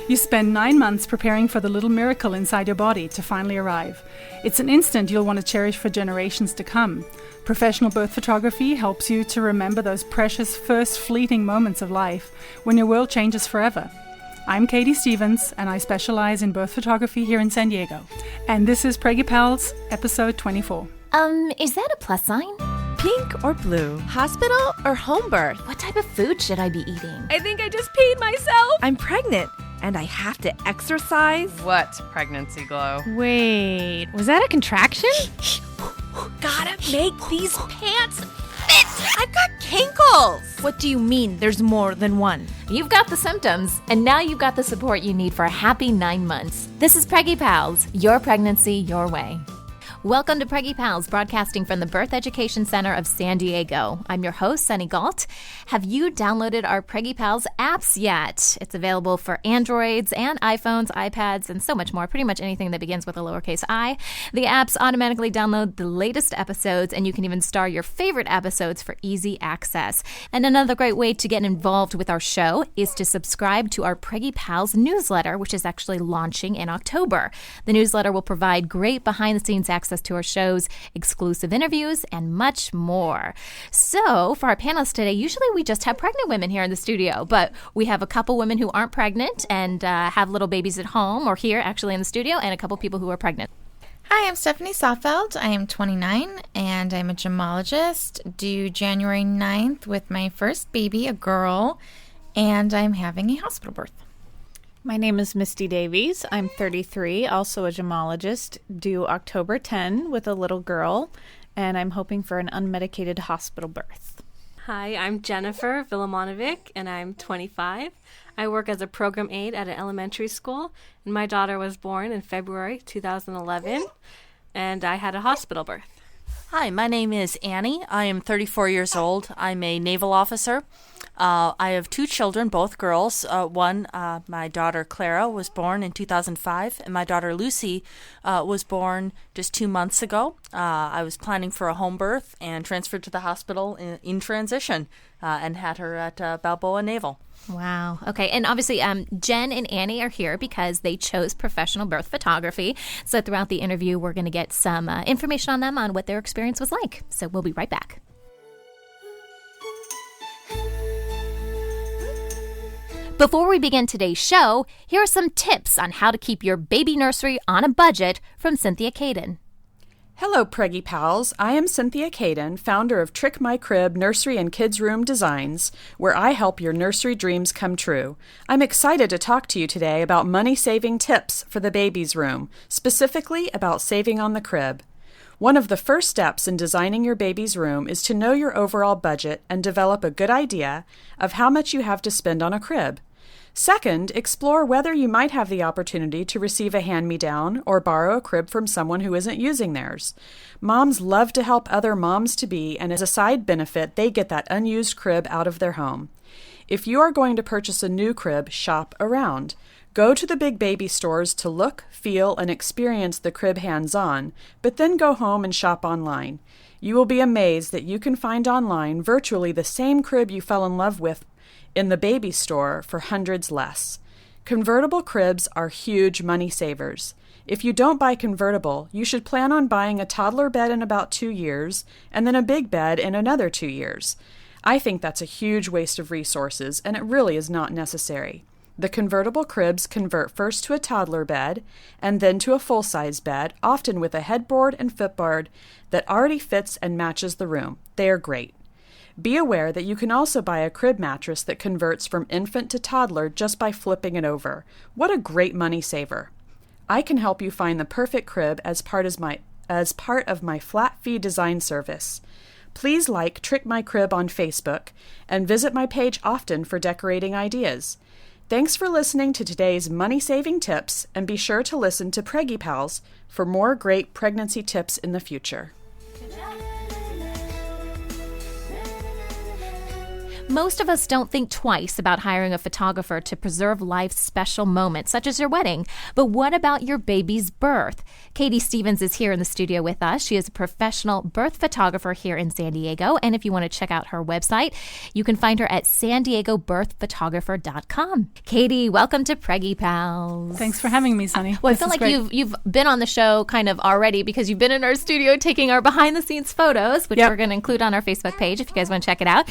You spend 9 months preparing for the little miracle inside your body to finally arrive. It's an instant you'll want to cherish for generations to come. Professional birth photography helps you to remember those precious first fleeting moments of life when your world changes forever. I'm Katie Stevens, and I specialize in birth photography here in San Diego. And this is Preggy Pals, episode 24. Is that a plus sign? Pink or blue? Hospital or home birth? What type of food should I be eating? I think I just peed myself. I'm pregnant, and I have to exercise. What pregnancy glow? Wait, was that a contraction? Gotta make these pants fit. I've got kinkles. What do you mean there's more than one? You've got the symptoms, and now you've got the support you need for a happy 9 months. This is Preggy Pals, your pregnancy, your way. Welcome to Preggy Pals, broadcasting from the Birth Education Center of San Diego. I'm your host, Sunny Galt. Have you downloaded our Preggy Pals apps yet? It's available for Androids and iPhones, iPads, and so much more. Pretty much anything that begins with a lowercase I. The apps automatically download the latest episodes, and you can even star your favorite episodes for easy access. And another great way to get involved with our show is to subscribe to our Preggy Pals newsletter, which is actually launching in October. The newsletter will provide great behind-the-scenes access to our shows, exclusive interviews, and much more. So, for our panelists today, usually we just have pregnant women here in the studio, but we have a couple women who aren't pregnant and have little babies at home or here actually in the studio, and a couple people who are pregnant. Hi, I'm Stephanie Soffeld. I am 29, and I'm a gemologist, due January 9th with my first baby, a girl, and I'm having a hospital birth. My name is Misty Davies. I'm 33, also a gemologist, due October 10 with a little girl, and I'm hoping for an unmedicated hospital birth. Hi, I'm Jennifer Villamanovic, and I'm 25. I work as a program aide at an elementary school, and my daughter was born in February 2011, and I had a hospital birth. Hi, my name is Annie. I am 34 years old. I'm a naval officer. I have 2 children, both girls. My daughter Clara was born in 2005, and my daughter Lucy was born just 2 months ago. I was planning for a home birth and transferred to the hospital in transition and had her at Balboa Naval. Wow. Okay. And obviously, Jen and Annie are here because they chose professional birth photography. So throughout the interview, we're going to get some information on them on what their experience was like. So we'll be right back. Before we begin today's show, here are some tips on how to keep your baby nursery on a budget from Cynthia Caden. Hello, Preggy Pals. I am Cynthia Caden, founder of Trick My Crib Nursery and Kids Room Designs, where I help your nursery dreams come true. I'm excited to talk to you today about money-saving tips for the baby's room, specifically about saving on the crib. One of the first steps in designing your baby's room is to know your overall budget and develop a good idea of how much you have to spend on a crib. Second, explore whether you might have the opportunity to receive a hand-me-down or borrow a crib from someone who isn't using theirs. Moms love to help other moms-to-be, and as a side benefit, they get that unused crib out of their home. If you are going to purchase a new crib, shop around. Go to the big baby stores to look, feel, and experience the crib hands-on, but then go home and shop online. You will be amazed that you can find online virtually the same crib you fell in love with in the baby store for hundreds less. Convertible cribs are huge money savers. If you don't buy convertible, you should plan on buying a toddler bed in about 2 years and then a big bed in another 2 years. I think that's a huge waste of resources, and it really is not necessary. The convertible cribs convert first to a toddler bed and then to a full-size bed, often with a headboard and footboard that already fits and matches the room. They are great. Be aware that you can also buy a crib mattress that converts from infant to toddler just by flipping it over. What a great money saver. I can help you find the perfect crib as part of my flat fee design service. Please like Trick My Crib on Facebook and visit my page often for decorating ideas. Thanks for listening to today's money-saving tips, and be sure to listen to Preggy Pals for more great pregnancy tips in the future. Most of us don't think twice about hiring a photographer to preserve life's special moments, such as your wedding. But what about your baby's birth? Katie Stevens is here in the studio with us. She is a professional birth photographer here in San Diego. And if you want to check out her website, you can find her at sandiegobirthphotographer.com. Katie, welcome to Preggy Pals. Thanks for having me, Sunny. Well, I feel like you've been on the show kind of already because you've been in our studio taking our behind-the-scenes photos, which we're going to include on our Facebook page if you guys want to check it out.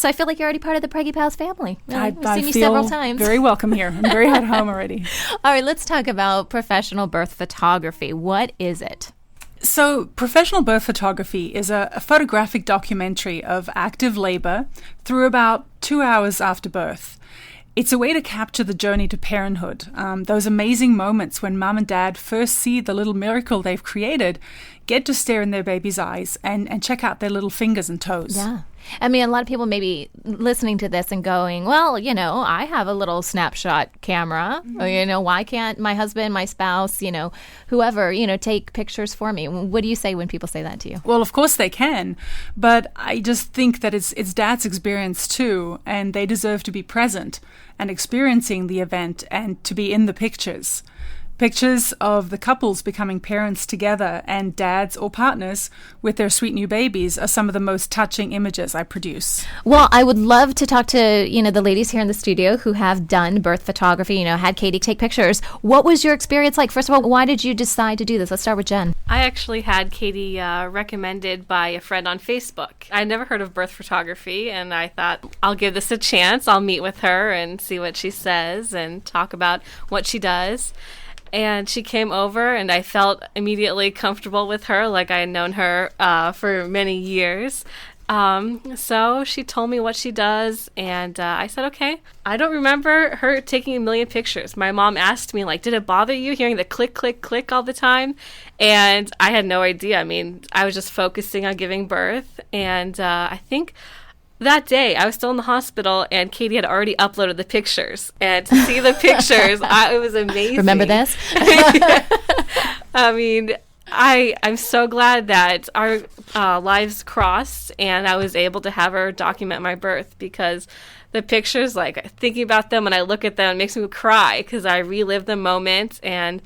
So I feel like you're already part of the Preggy Pals family. I've seen you several times. Very welcome here. I'm very at home already. All right, let's talk about professional birth photography. What is it? So, professional birth photography is a photographic documentary of active labor through about 2 hours after birth. It's a way to capture the journey to parenthood, those amazing moments when mom and dad first see the little miracle they've created, get to stare in their baby's eyes and check out their little fingers and toes. Yeah. I mean, a lot of people may be listening to this and going, well, I have a little snapshot camera. Or, why can't my husband, my spouse, whoever, take pictures for me? What do you say when people say that to you? Well, of course they can. But I just think that it's dad's experience too. And they deserve to be present and experiencing the event and to be in the pictures. Pictures of the couples becoming parents together and dads or partners with their sweet new babies are some of the most touching images I produce. Well, I would love to talk to, the ladies here in the studio who have done birth photography, had Katie take pictures. What was your experience like? First of all, why did you decide to do this? Let's start with Jen. I actually had Katie recommended by a friend on Facebook. I never heard of birth photography, and I thought, I'll give this a chance. I'll meet with her and see what she says and talk about what she does. And she came over, and I felt immediately comfortable with her, like I had known her for many years. So she told me what she does, and I said, okay. I don't remember her taking a million pictures. My mom asked me, did it bother you hearing the click, click, click all the time? And I had no idea. I mean, I was just focusing on giving birth, and I think that day, I was still in the hospital, and Katie had already uploaded the pictures. And to see the pictures, it was amazing. Remember this? I mean, I'm so glad that our lives crossed, and I was able to have her document my birth, because the pictures, thinking about them when I look at them, it makes me cry because I relive the moment, and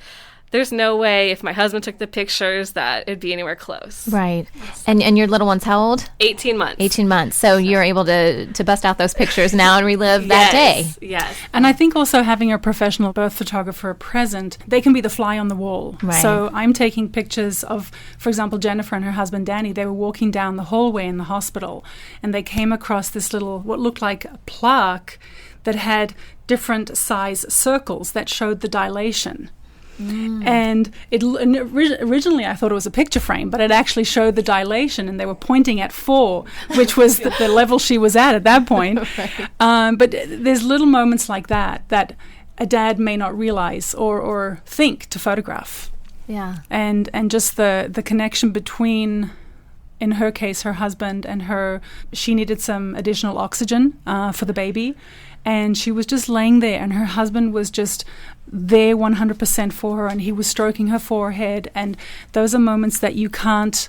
there's no way if my husband took the pictures that it'd be anywhere close. Right. And your little one's how old? 18 months. 18 months. So you're able to bust out those pictures now and relive that day. Yes. And I think also having a professional birth photographer present, they can be the fly on the wall. Right. So I'm taking pictures of, for example, Jennifer and her husband Danny. They were walking down the hallway in the hospital, and they came across this little, what looked like a plaque that had different size circles that showed the dilation. And originally I thought it was a picture frame, but it actually showed the dilation, and they were pointing at 4, which was the level she was at that point. Right. But there's little moments like that a dad may not realize or think to photograph. Yeah. And just the connection between, in her case, her husband and her. She needed some additional oxygen for the baby, and she was just laying there, and her husband was just there 100% for her, and he was stroking her forehead, and those are moments that you can't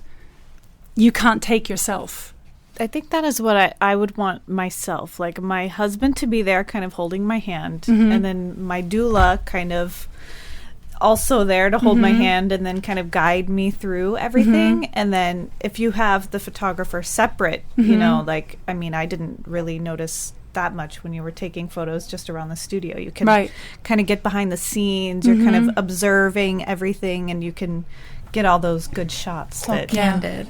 take yourself. I think that is what I would want myself, like my husband to be there kind of holding my hand, and then my doula kind of also there to hold my hand and then kind of guide me through everything. And then if you have the photographer separate, I didn't really notice that much when you were taking photos just around the studio. You can kind of get behind the scenes. You're kind of observing everything, and you can get all those good shots. Candid.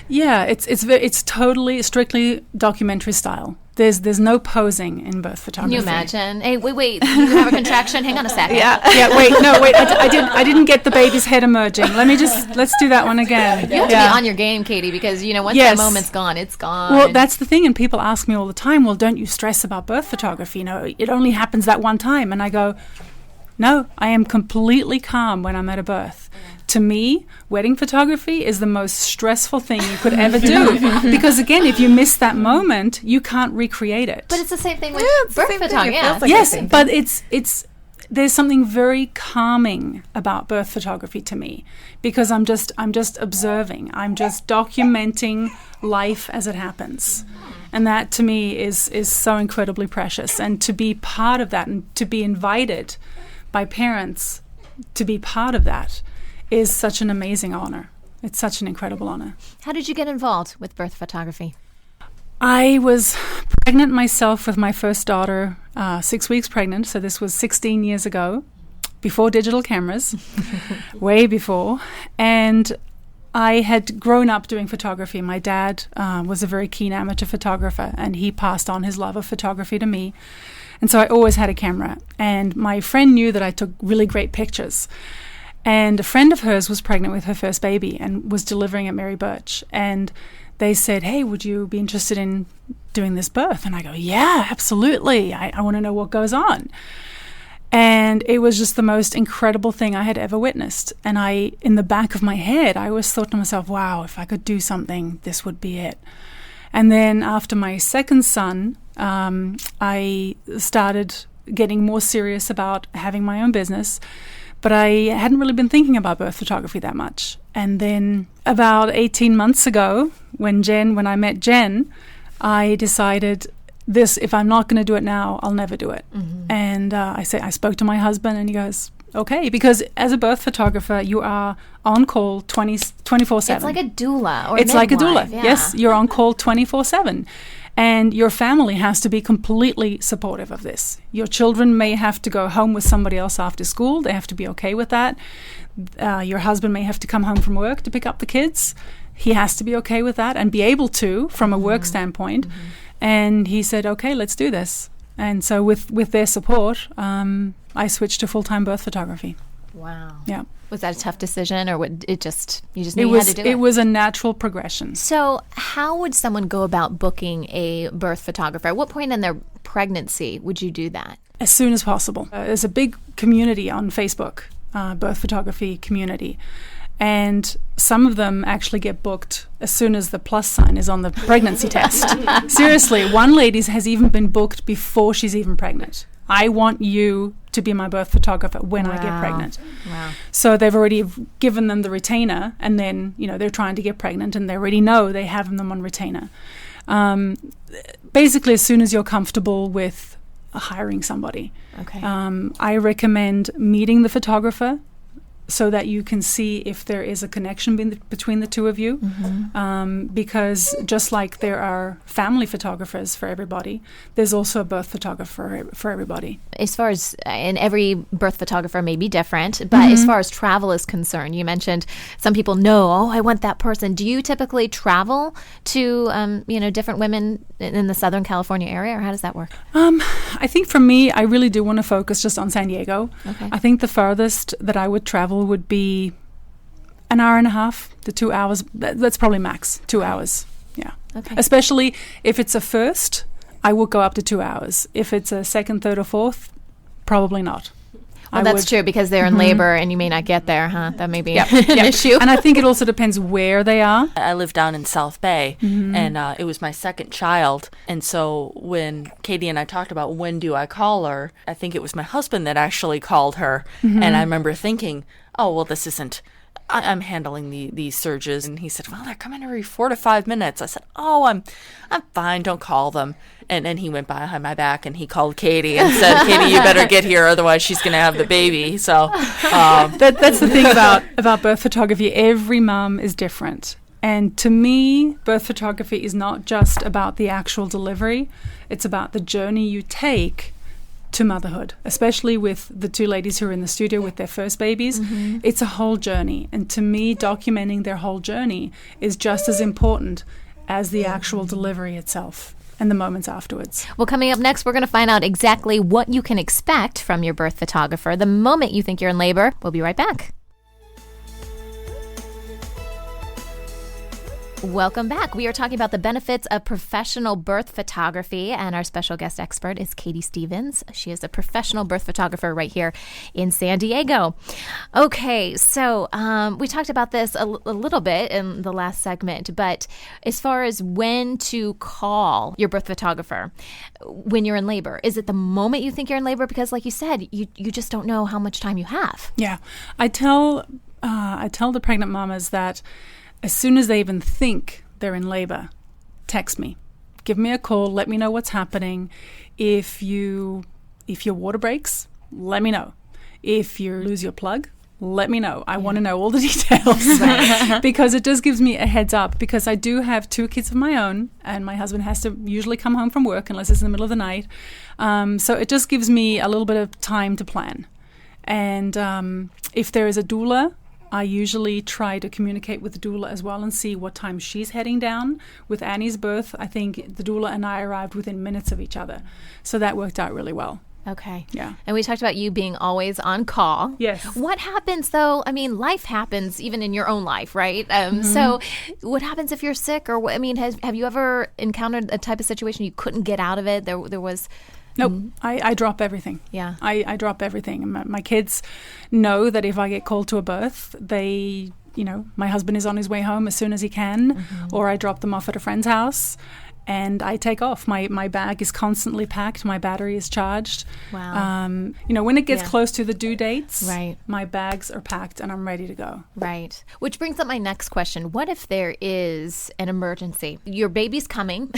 Yeah, it's totally strictly documentary style. There's no posing in birth photography. Can you imagine? Hey, wait, you have a contraction? Hang on a second. Wait, I didn't get the baby's head emerging. Let's do that one again. You have to be on your game, Katie, because once that moment's gone, it's gone. Well, that's the thing, and people ask me all the time, well, don't you stress about birth photography? It only happens that one time. And I go, no, I am completely calm when I'm at a birth. To me, wedding photography is the most stressful thing you could ever do. Because again, if you miss that moment, you can't recreate it. But it's the same thing with birth photography. Yes, but it's there's something very calming about birth photography to me, because I'm just observing. I'm just documenting life as it happens. And that to me is so incredibly precious. And to be part of that and to be invited by parents to be part of that is such an amazing honor. It's such an incredible honor. How did you get involved with birth photography? I was pregnant myself with my first daughter, 6 weeks pregnant. So this was 16 years ago, before digital cameras, way before. And I had grown up doing photography. My dad was a very keen amateur photographer, and he passed on his love of photography to me. And so I always had a camera. And my friend knew that I took really great pictures. And a friend of hers was pregnant with her first baby and was delivering at Mary Birch. And they said, hey, would you be interested in doing this birth? And I go, yeah, absolutely. I want to know what goes on. And it was just the most incredible thing I had ever witnessed. And in the back of my head, I always thought to myself, wow, if I could do something, this would be it. And then after my second son, I started getting more serious about having my own business. But I hadn't really been thinking about birth photography that much. And then about 18 months ago, when I met Jen, I decided if I'm not going to do it now, I'll never do it. Mm-hmm. And I spoke to my husband, and he goes, okay, because as a birth photographer, you are on call 24/7. It's like a doula or It's midwife, like a doula. yeah. Yes, you're on call 24/7. And your family has to be completely supportive of this. Your children may have to go home with somebody else after school. They have to be okay with that. Your husband may have to come home from work to pick up the kids. He has to be okay with that and be able to from a work standpoint. Mm-hmm. And he said, okay, let's do this. And so with their support, I switched to full-time birth photography. Wow. Yeah. Was that a tough decision, or you just knew you had to do it? It was a natural progression. So how would someone go about booking a birth photographer? At what point in their pregnancy would you do that? As soon as possible. There's a big community on Facebook, birth photography community. And some of them actually get booked as soon as the plus sign is on the pregnancy test. Seriously, one lady has even been booked before she's even pregnant. I want you to be my birth photographer when I get pregnant. Wow. So they've already given them the retainer, and then, they're trying to get pregnant, and they already know they have them on retainer. Basically, as soon as you're comfortable with hiring somebody. Okay. I recommend meeting the photographer so that you can see if there is a connection between the two of you. Mm-hmm. Because just like there are family photographers for everybody, there's also a birth photographer for everybody. As far as, and every birth photographer may be different, but as far as travel is concerned, you mentioned some people know, I want that person. Do you typically travel to, different women in the Southern California area, or how does that work? I think for me, I really do want to focus just on San Diego. Okay. I think the farthest that I would travel would be an hour and a half to 2 hours. That's probably max 2 hours. Yeah. Okay. Especially if it's a first, I would go up to 2 hours. If it's a second, third, or fourth, probably not. Well, that's true, because they're in labor and you may not get there, huh? That may be an issue. And I think it also depends where they are. I live down in South Bay, and it was my second child. And so when Katie and I talked about when do I call her, I think it was my husband that actually called her. And I remember thinking, oh, well, this isn't... I'm handling these surges. And he said, well, they're coming every 4 to 5 minutes. I said, oh, I'm fine. Don't call them. And then he went behind my back and he called Katie and said, Katie, you better get here, otherwise she's going to have the baby. So that's the thing about birth photography. Every mom is different. And to me, birth photography is not just about the actual delivery. It's about the journey you take to motherhood, especially with the two ladies who are in the studio with their first babies. It's a whole journey. And to me, documenting their whole journey is just as important as the actual delivery itself and the moments afterwards. Well, coming up next, we're going to find out exactly what you can expect from your birth photographer the moment you think you're in labor. We'll be right back. Welcome back. We are talking about the benefits of professional birth photography, and our special guest expert is Katie Stevens. She is a professional birth photographer right here in San Diego. Okay, so we talked about this a little bit in the last segment, but as far as when to call your birth photographer when you're in labor, is it the moment you think you're in labor? Because like you said, you just don't know how much time you have. Yeah. I tell the pregnant mamas that as soon as they even think they're in labor, text me. give me a call. Let me know what's happening. If your water breaks, let me know. If you lose your plug, let me know. I want to know all the details because it just gives me a heads up, because I do have 2 kids of my own and my husband has to usually come home from work unless it's in the middle of the night. So it just gives me a little bit of time to plan. And if there is a doula, I usually try to communicate with the doula as well and see what time she's heading down. With Annie's birth, I think the doula and I arrived within minutes of each other. So that worked out really well. Okay. Yeah. And we talked about you being always on call. Yes. What happens, though? I mean, life happens even in your own life, right? So what happens if you're sick? Or, I mean, have you ever encountered a type of situation you couldn't get out of it? There was... Nope. I drop everything. Yeah. I drop everything. My kids know that if I get called to a birth, my husband is on his way home as soon as he can, or I drop them off at a friend's house and I take off. My bag is constantly packed. My battery is charged. Wow. When it gets close to the due dates, right, my bags are packed and I'm ready to go. Right. Which brings up my next question. What if there is an emergency? Your baby's coming.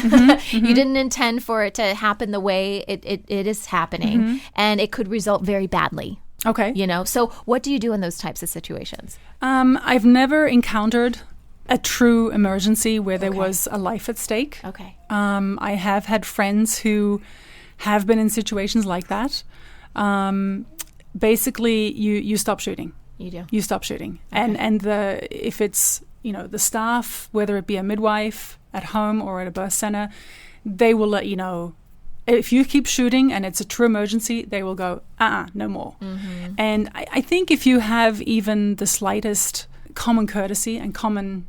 You didn't intend for it to happen the way it is happening, and it could result very badly. Okay. So what do you do in those types of situations? I've never encountered a true emergency where there was a life at stake. Okay. I have had friends who have been in situations like that. Basically, you stop shooting. You do. You stop shooting, Okay. and if it's the staff, whether it be a midwife at home or at a birth center, they will let you know. If you keep shooting and it's a true emergency, they will go, no more. And I think if you have even the slightest common courtesy and common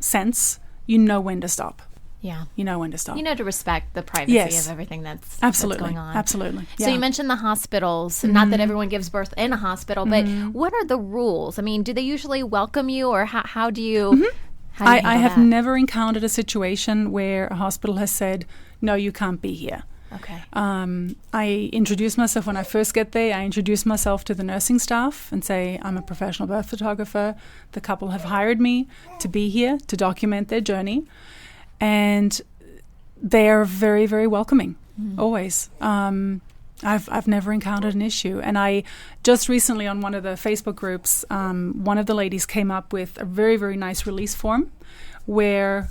sense, you know when to stop. Yeah. You know when to stop. You know to respect the privacy of everything that's going on. Absolutely. So Yeah. you mentioned the hospitals. Not that everyone gives birth in a hospital, but what are the rules? I mean, do they usually welcome you, or how do you... How do you I have handle that? never encountered a situation where a hospital has said, no, you can't be here. Okay. I introduce myself when I first get there. I introduce myself to the nursing staff and say, I'm a professional birth photographer. The couple have hired me to be here to document their journey. And they are very, very welcoming, always. I've never encountered an issue. And I just recently on one of the Facebook groups, one of the ladies came up with a very, very nice release form where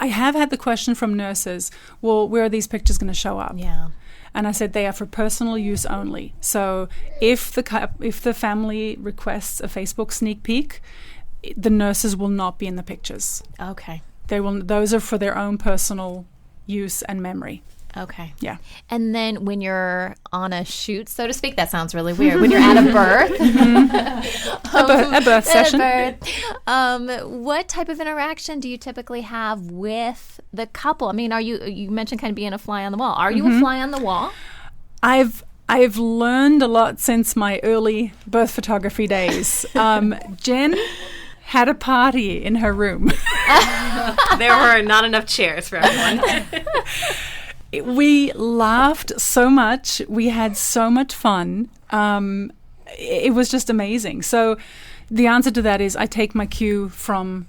I have had the question from nurses, well, where are these pictures going to show up? Yeah. And I said they are for personal use only. So if the family requests a Facebook sneak peek, the nurses will not be in the pictures. Okay. Those are for their own personal use and memory. Okay. Yeah. And then when you're on a shoot, so to speak, that sounds really weird. When you're at a birth, a birth session. What type of interaction do you typically have with the couple? I mean, you mentioned kind of being a fly on the wall. Are you a fly on the wall? I've learned a lot since my early birth photography days. Jen had a party in her room. There were not enough chairs for everyone. We laughed so much. We had so much fun. It was just amazing. So the answer to that is I take my cue from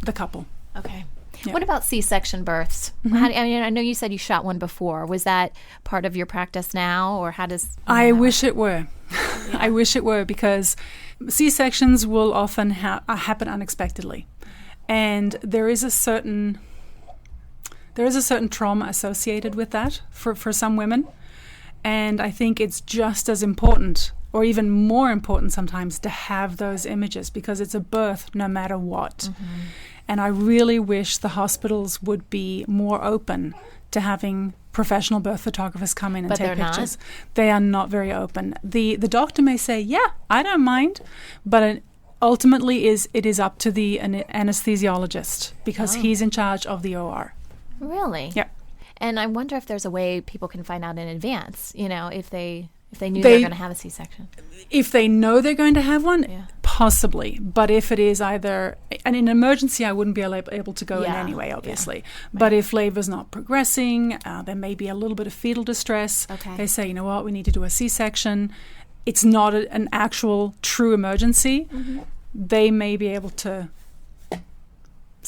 the couple. Okay. Yeah. What about C-section births? I know you said you shot one before. Was that part of your practice now, or how does... I wish it were. I wish it were, because C-sections will often happen unexpectedly. And there is a certain trauma associated with that for some women. And I think it's just as important, or even more important sometimes, to have those images, because it's a birth no matter what. And I really wish the hospitals would be more open to having professional birth photographers come in and take pictures. They are not very open. The doctor may say, yeah, I don't mind, but ultimately it is up to the anesthesiologist, because he's in charge of the OR. Really? Yeah. And I wonder if there's a way people can find out in advance, if they knew they were going to have a C-section. If they know they're going to have one, possibly. But if it is either, and in an emergency, I wouldn't be able to go in anyway, obviously. Yeah. But if labor's not progressing, there may be a little bit of fetal distress. Okay. They say, you know what, we need to do a C-section. It's not an actual true emergency. They may be able to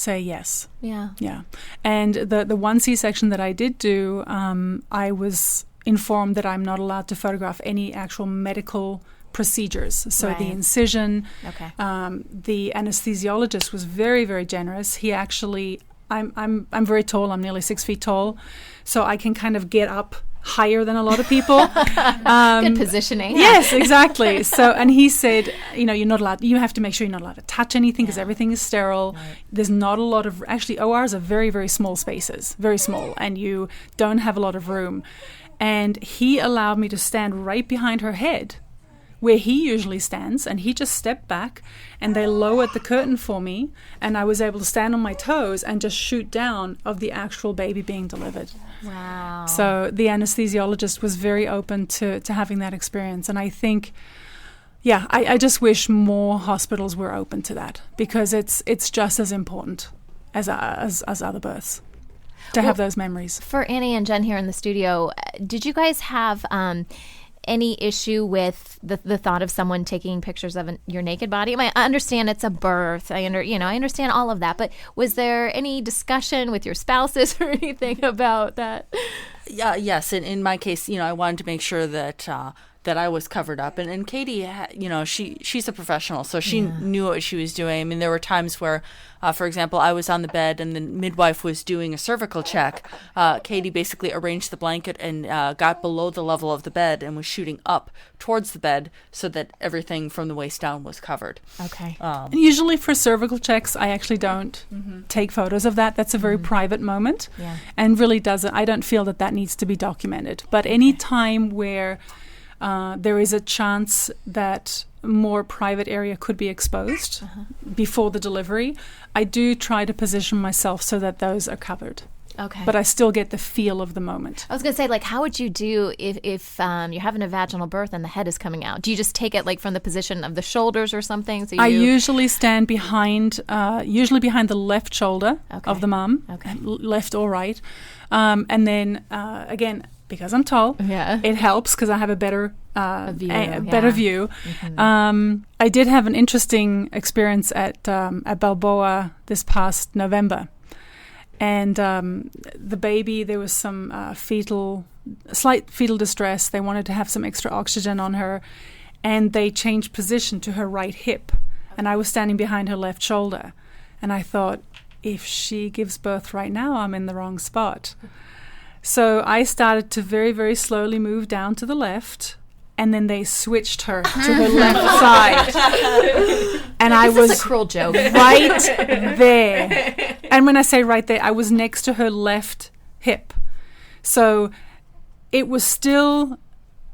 say yes. Yeah. Yeah. And the one C-section that I did do, I was informed that I'm not allowed to photograph any actual medical procedures. So Right. the incision, Okay. the anesthesiologist was very, very generous. He actually, I'm very tall. I'm nearly 6 feet tall, so I can kind of get up higher than a lot of people. Good positioning. Yes, exactly. So, and he said, you're not allowed, you have to make sure you're not allowed to touch anything because everything is sterile. Right. There's not a lot of, actually, ORs are very, very small spaces, very small, and you don't have a lot of room. And he allowed me to stand right behind her head where he usually stands, and he just stepped back and they lowered the curtain for me, and I was able to stand on my toes and just shoot down of the actual baby being delivered. Wow. So the anesthesiologist was very open to having that experience, and I think, I just wish more hospitals were open to that, because it's just as important as other births to have those memories. For Annie and Jen here in the studio, did you guys have any issue with the thought of someone taking pictures of your naked body? I mean, I understand it's a birth. I understand all of that. But was there any discussion with your spouses or anything about that? Yeah, yes. In my case, I wanted to make sure that that I was covered up. And Katie, she's a professional, so she knew what she was doing. I mean, there were times where, for example, I was on the bed and the midwife was doing a cervical check. Katie basically arranged the blanket and got below the level of the bed and was shooting up towards the bed so that everything from the waist down was covered. Okay. And usually for cervical checks, I actually don't take photos of that. That's a very private moment, and really I don't feel that needs to be documented. But any time where there is a chance that more private area could be exposed before the delivery, I do try to position myself so that those are covered. Okay. But I still get the feel of the moment. I was going to say, how would you do if you're having a vaginal birth and the head is coming out? Do you just take it from the position of the shoulders or something? So I usually stand behind the left shoulder of the mom, left or right. And then, again, because I'm tall, it helps because I have a better view. I did have an interesting experience at Balboa this past November, and the baby, there was some slight fetal distress. They wanted to have some extra oxygen on her, and they changed position to her right hip, and I was standing behind her left shoulder, and I thought, if she gives birth right now, I'm in the wrong spot. So I started to very, very slowly move down to the left, and then they switched her to her left side. And I was a cruel joke. Right there. And when I say right there, I was next to her left hip. So it was still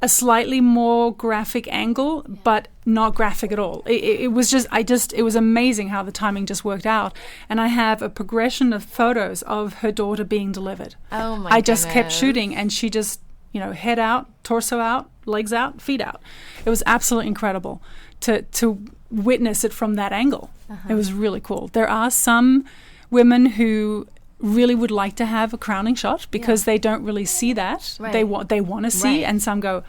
a slightly more graphic angle, but not graphic at all. It was just, it was amazing how the timing just worked out. And I have a progression of photos of her daughter being delivered. Oh my I just kept shooting, and she just, head out, torso out, legs out, feet out. It was absolutely incredible to witness it from that angle. It was really cool. There are some women who really would like to have a crowning shot because they don't really see that. Right. They want to see, and some go,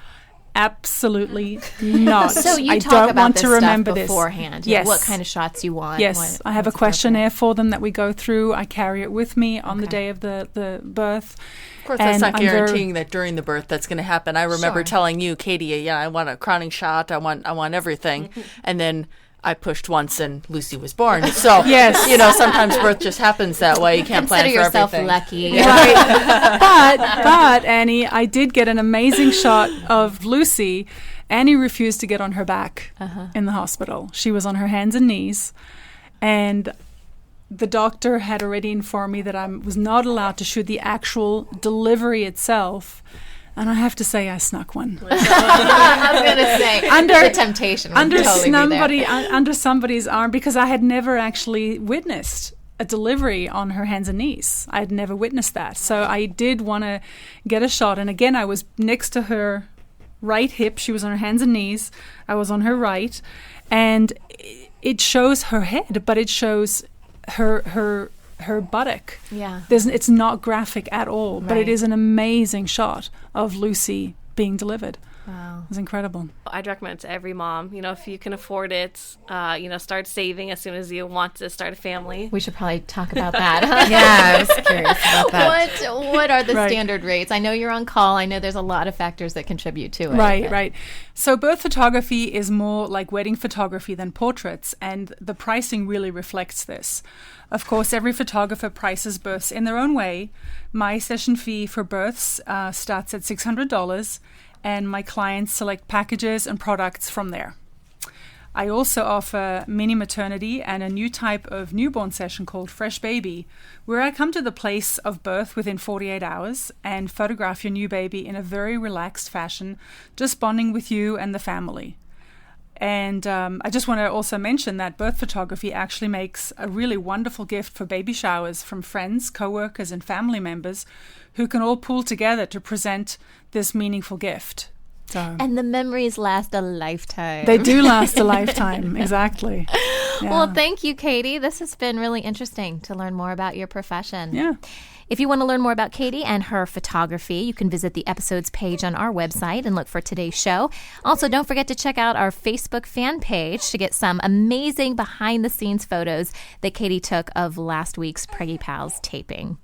absolutely not. So you I talk don't about want this to remember stuff this beforehand. Yes. What kind of shots you want. Yes. I have a questionnaire for them that we go through. I carry it with me on the day of the birth. Of course, that's not guaranteeing that during the birth that's going to happen. I remember telling you, Katie, I want a crowning shot. I want everything. And then I pushed once and Lucy was born. So, sometimes birth just happens that way. You can't plan for everything. Consider yourself lucky. Right. But, Annie, I did get an amazing shot of Lucy. Annie refused to get on her back in the hospital. She was on her hands and knees. And the doctor had already informed me that I was not allowed to shoot the actual delivery itself. And I have to say, I snuck one. I was going to say, the temptation would totally be there. Under somebody's arm, because I had never actually witnessed a delivery on her hands and knees. I had never witnessed that. So I did want to get a shot. And again, I was next to her right hip. She was on her hands and knees. I was on her right. And it shows her head, but it shows her buttock. Yeah. It's not graphic at all, but it is an amazing shot of Lucy being delivered. Wow. It was incredible. I'd recommend it to every mom. If you can afford it, start saving as soon as you want to start a family. We should probably talk about that. Huh? Yeah, I was curious about that. What are the standard rates? I know you're on call. I know there's a lot of factors that contribute to it. Right. So birth photography is more like wedding photography than portraits, and the pricing really reflects this. Of course, every photographer prices births in their own way. My session fee for births starts at $600, and my clients select packages and products from there. I also offer mini maternity and a new type of newborn session called Fresh Baby, where I come to the place of birth within 48 hours and photograph your new baby in a very relaxed fashion, just bonding with you and the family. And I just want to also mention that birth photography actually makes a really wonderful gift for baby showers from friends, co-workers, and family members who can all pool together to present this meaningful gift. So, and the memories last a lifetime. They do last a lifetime, exactly. Yeah. Well, thank you, Katie. This has been really interesting to learn more about your profession. Yeah. If you want to learn more about Katie and her photography, you can visit the episodes page on our website and look for today's show. Also, don't forget to check out our Facebook fan page to get some amazing behind-the-scenes photos that Katie took of last week's Preggy Pals taping.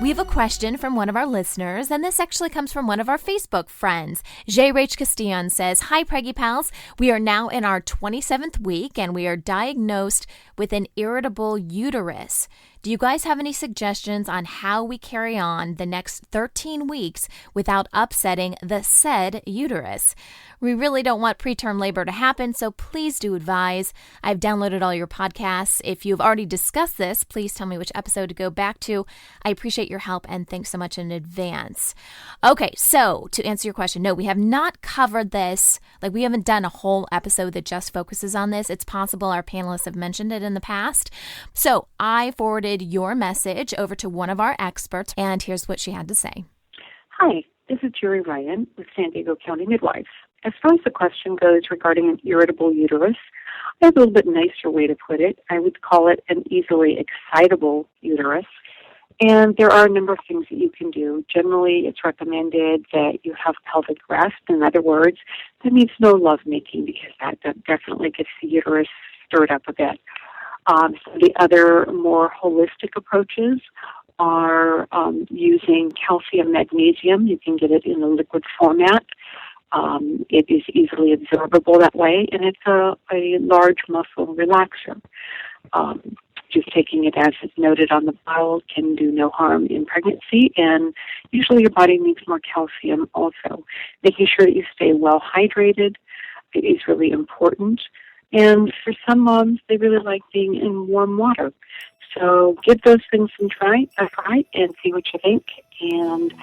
We have a question from one of our listeners, and this actually comes from one of our Facebook friends. J. Rach Castillon says, "Hi, Preggy Pals. We are now in our 27th week, and we are diagnosed with an irritable uterus. Do you guys have any suggestions on how we carry on the next 13 weeks without upsetting the said uterus? We really don't want preterm labor to happen, so please do advise. I've downloaded all your podcasts. If you've already discussed this, please tell me which episode to go back to. I appreciate your help, and thanks so much in advance." Okay, so to answer your question, no, we have not covered this. Like, we haven't done a whole episode that just focuses on this. It's possible our panelists have mentioned it in the past. So I forwarded your message over to one of our experts, and here's what she had to say. Hi, this is Jerry Ryan with San Diego County Midwives. As far as the question goes regarding an irritable uterus, I have a little bit nicer way to put it. I would call it an easily excitable uterus. And there are a number of things that you can do. Generally, it's recommended that you have pelvic rest. In other words, that means no lovemaking, because that definitely gets the uterus stirred up a bit. So the other more holistic approaches are using calcium magnesium. You can get it in a liquid format. It is easily absorbable that way, and it's a large muscle relaxer. Just taking it as it's noted on the bottle can do no harm in pregnancy, and usually your body needs more calcium also. Making sure that you stay well hydrated is really important. And for some moms, they really like being in warm water. So give those things a try and see what you think, and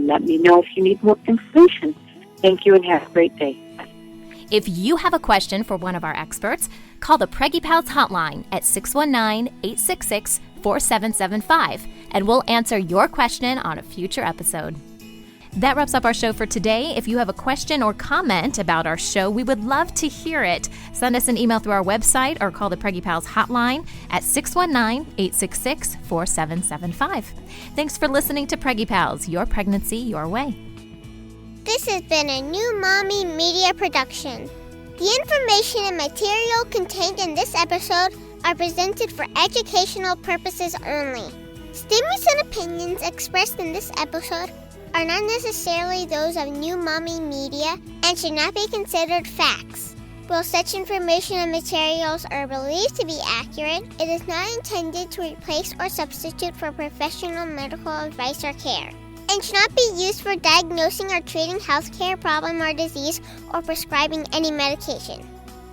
let me know if you need more information. Thank you, and have a great day. If you have a question for one of our experts, call the Preggy Pals hotline at 619-866-4775, and we'll answer your question on a future episode. That wraps up our show for today. If you have a question or comment about our show, we would love to hear it. Send us an email through our website or call the Preggy Pals hotline at 619-866-4775. Thanks for listening to Preggy Pals, your pregnancy your way. This has been a New Mommy Media production. The information and material contained in this episode are presented for educational purposes only. Statements and opinions expressed in this episode are not necessarily those of New Mommy Media and should not be considered facts. While such information and materials are believed to be accurate, it is not intended to replace or substitute for professional medical advice or care, and should not be used for diagnosing or treating healthcare problem or disease or prescribing any medication.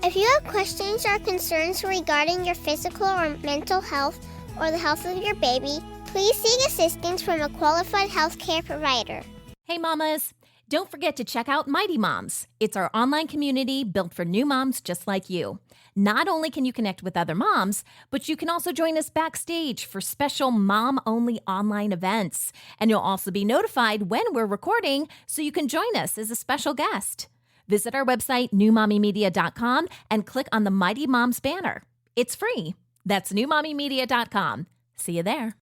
If you have questions or concerns regarding your physical or mental health or the health of your baby, please seek assistance from a qualified healthcare provider. Hey mamas, don't forget to check out Mighty Moms. It's our online community built for new moms just like you. Not only can you connect with other moms, but you can also join us backstage for special mom-only online events. And you'll also be notified when we're recording, so you can join us as a special guest. Visit our website, newmommymedia.com, and click on the Mighty Moms banner. It's free. That's newmommymedia.com. See you there.